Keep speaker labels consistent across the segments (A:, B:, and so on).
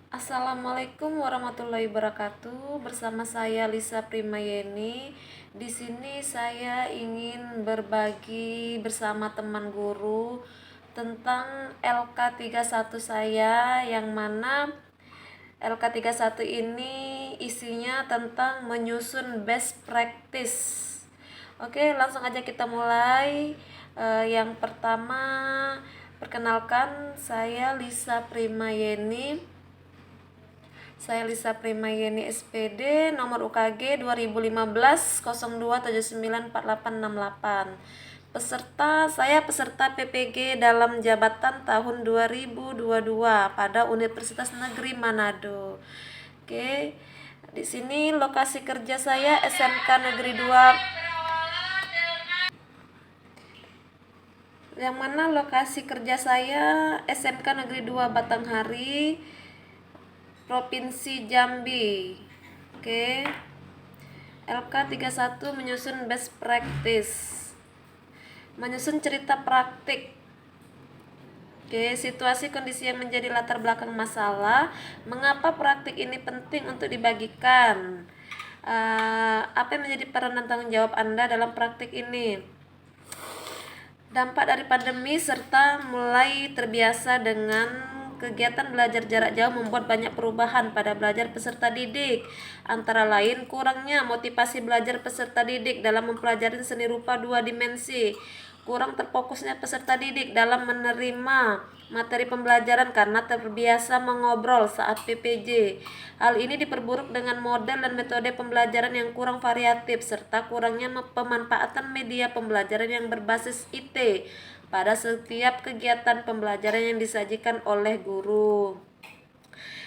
A: Assalamualaikum warahmatullahi wabarakatuh. Bersama saya Lisa Primayeni. Di sini saya ingin berbagi bersama teman guru tentang LK31 saya, yang mana LK31 ini isinya tentang menyusun best practice. Oke, langsung aja kita mulai. Yang pertama, perkenalkan, saya Lisa Primayeni. SPD, nomor UKG 2015 02794868. Saya peserta PPG dalam jabatan tahun 2022 pada Universitas Negeri Manado. Oke. Di sini lokasi kerja saya SMK Negeri 2, yang mana lokasi kerja saya SMK Negeri 2 Batanghari, Provinsi Jambi. Oke. LK31 menyusun best practice. Menyusun cerita praktik. Oke, situasi kondisi yang menjadi latar belakang masalah. Mengapa praktik ini penting untuk dibagikan? Apa yang menjadi peran dan tanggung jawab Anda dalam praktik ini? Dampak dari pandemi serta mulai terbiasa dengan kegiatan belajar jarak jauh membuat banyak perubahan pada belajar peserta didik. Antara lain, kurangnya motivasi belajar peserta didik dalam mempelajari seni rupa 2 dimensi. Kurang terfokusnya peserta didik dalam menerima materi pembelajaran karena terbiasa mengobrol saat PPJ. Hal ini diperburuk dengan model dan metode pembelajaran yang kurang variatif serta kurangnya pemanfaatan media pembelajaran yang berbasis IT pada setiap kegiatan pembelajaran yang disajikan oleh guru.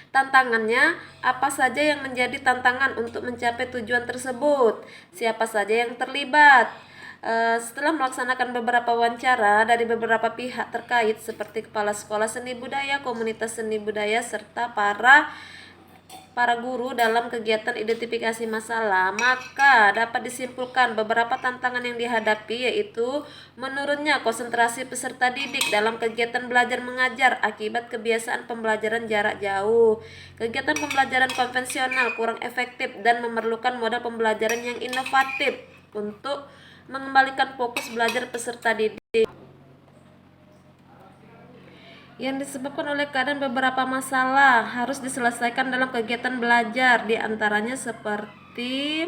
A: Tantangannya, apa saja yang menjadi tantangan untuk mencapai tujuan tersebut? Siapa saja yang terlibat? Setelah melaksanakan beberapa wawancara dari beberapa pihak terkait seperti kepala sekolah seni budaya, komunitas seni budaya, serta para guru dalam kegiatan identifikasi masalah, maka dapat disimpulkan beberapa tantangan yang dihadapi, yaitu menurunnya konsentrasi peserta didik dalam kegiatan belajar mengajar akibat kebiasaan pembelajaran jarak jauh. Kegiatan pembelajaran konvensional kurang efektif dan memerlukan model pembelajaran yang inovatif untuk mengembalikan fokus belajar peserta didik, yang disebabkan oleh keadaan beberapa masalah harus diselesaikan dalam kegiatan belajar, diantaranya seperti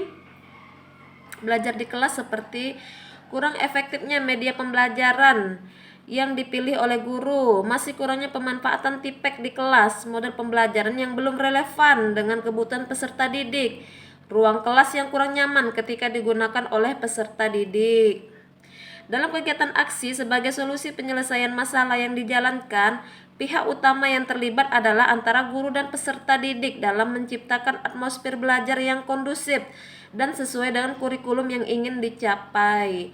A: belajar di kelas, seperti kurang efektifnya media pembelajaran yang dipilih oleh guru, masih kurangnya pemanfaatan tipek di kelas, model pembelajaran yang belum relevan dengan kebutuhan peserta didik, ruang kelas yang kurang nyaman ketika digunakan oleh peserta didik. Dalam kegiatan aksi sebagai solusi penyelesaian masalah yang dijalankan, pihak utama yang terlibat adalah antara guru dan peserta didik dalam menciptakan atmosfer belajar yang kondusif dan sesuai dengan kurikulum yang ingin dicapai.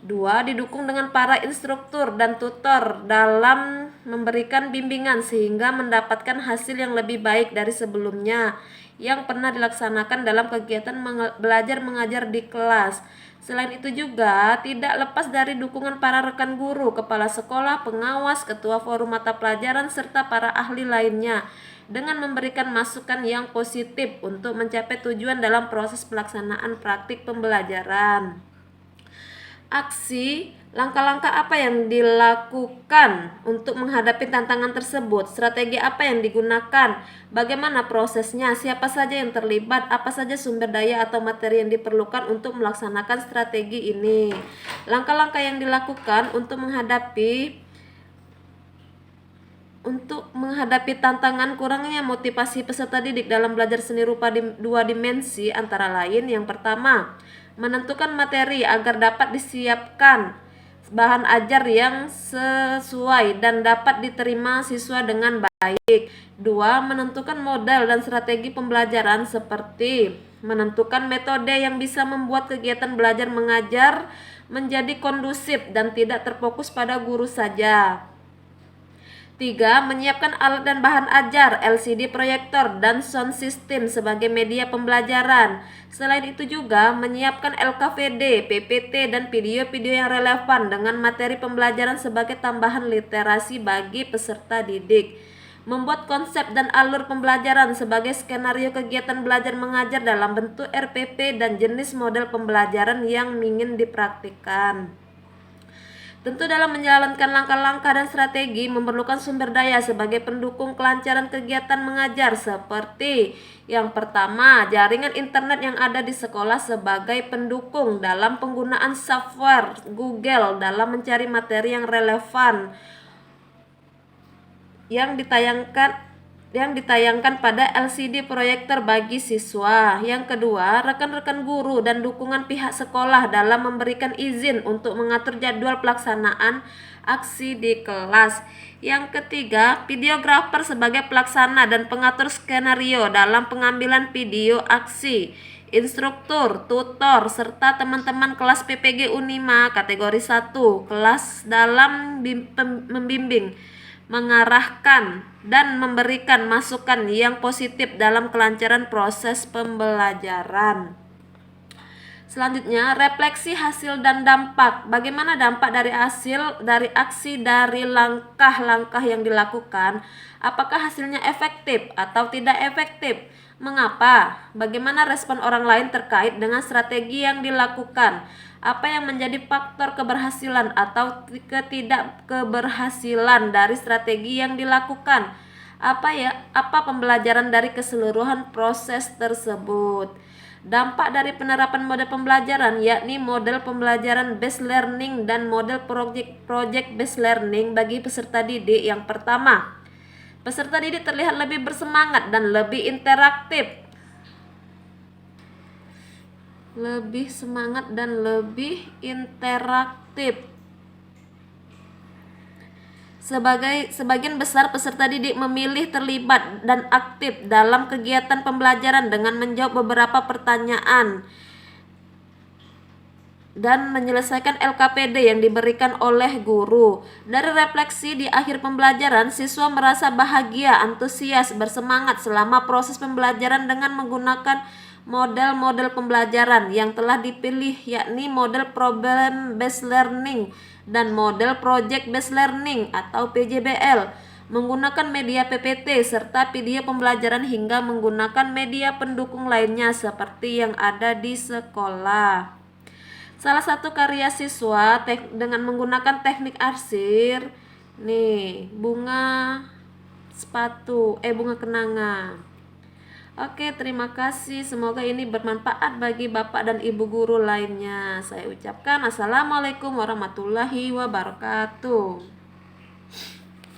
A: 2. Didukung dengan para instruktur dan tutor dalam memberikan bimbingan sehingga mendapatkan hasil yang lebih baik dari sebelumnya yang pernah dilaksanakan dalam kegiatan belajar mengajar di kelas. Selain itu juga tidak lepas dari dukungan para rekan guru, kepala sekolah, pengawas, ketua forum mata pelajaran, serta para ahli lainnya dengan memberikan masukan yang positif untuk mencapai tujuan dalam proses pelaksanaan praktik pembelajaran. Aksi, langkah-langkah apa yang dilakukan untuk menghadapi tantangan tersebut? Strategi apa yang digunakan? Bagaimana prosesnya? Siapa saja yang terlibat? Apa saja sumber daya atau materi yang diperlukan untuk melaksanakan strategi ini? Langkah-langkah yang dilakukan untuk menghadapi tantangan kurangnya motivasi peserta didik dalam belajar seni rupa 2 dimensi antara lain, yang pertama, menentukan materi agar dapat disiapkan bahan ajar yang sesuai dan dapat diterima siswa dengan baik. 2. Menentukan model dan strategi pembelajaran seperti menentukan metode yang bisa membuat kegiatan belajar mengajar menjadi kondusif dan tidak terfokus pada guru saja. 3. Menyiapkan alat dan bahan ajar, LCD proyektor, dan sound system sebagai media pembelajaran. Selain itu juga menyiapkan LKVD, PPT, dan video-video yang relevan dengan materi pembelajaran sebagai tambahan literasi bagi peserta didik. Membuat konsep dan alur pembelajaran sebagai skenario kegiatan belajar mengajar dalam bentuk RPP dan jenis model pembelajaran yang ingin dipraktikkan. Tentu dalam menjalankan langkah-langkah dan strategi memerlukan sumber daya sebagai pendukung kelancaran kegiatan mengajar seperti yang pertama, jaringan internet yang ada di sekolah sebagai pendukung dalam penggunaan software Google dalam mencari materi yang relevan yang ditayangkan pada LCD proyektor bagi siswa. Yang kedua, rekan-rekan guru dan dukungan pihak sekolah dalam memberikan izin untuk mengatur jadwal pelaksanaan aksi di kelas. Yang ketiga, videografer sebagai pelaksana dan pengatur skenario dalam pengambilan video aksi. Instruktur, tutor, serta teman-teman kelas PPG Unima kategori 1 kelas dalam membimbing, mengarahkan, dan memberikan masukan yang positif dalam kelancaran proses pembelajaran. Selanjutnya, refleksi hasil dan dampak. Bagaimana dampak dari aksi dari langkah-langkah yang dilakukan? Apakah hasilnya efektif atau tidak efektif? Mengapa? Bagaimana respon orang lain terkait dengan strategi yang dilakukan? Apa yang menjadi faktor keberhasilan atau ketidakkeberhasilan dari strategi yang dilakukan? Apa pembelajaran dari keseluruhan proses tersebut? Dampak dari penerapan model pembelajaran yakni model pembelajaran based learning dan model project based learning bagi peserta didik. Yang pertama, peserta didik terlihat lebih bersemangat dan lebih interaktif. Sebagian besar peserta didik memilih terlibat dan aktif dalam kegiatan pembelajaran dengan menjawab beberapa pertanyaan dan menyelesaikan LKPD yang diberikan oleh guru. Dari refleksi di akhir pembelajaran, siswa merasa bahagia, antusias, bersemangat selama proses pembelajaran dengan menggunakan model-model pembelajaran yang telah dipilih, yakni model problem based learning dan model project based learning atau PJBL, menggunakan media PPT serta video pembelajaran hingga menggunakan media pendukung lainnya seperti yang ada di sekolah. Salah satu karya siswa dengan menggunakan teknik arsir, nih, bunga kenanga. Oke, terima kasih. Semoga ini bermanfaat bagi Bapak dan Ibu guru lainnya. Saya ucapkan Assalamualaikum warahmatullahi wabarakatuh.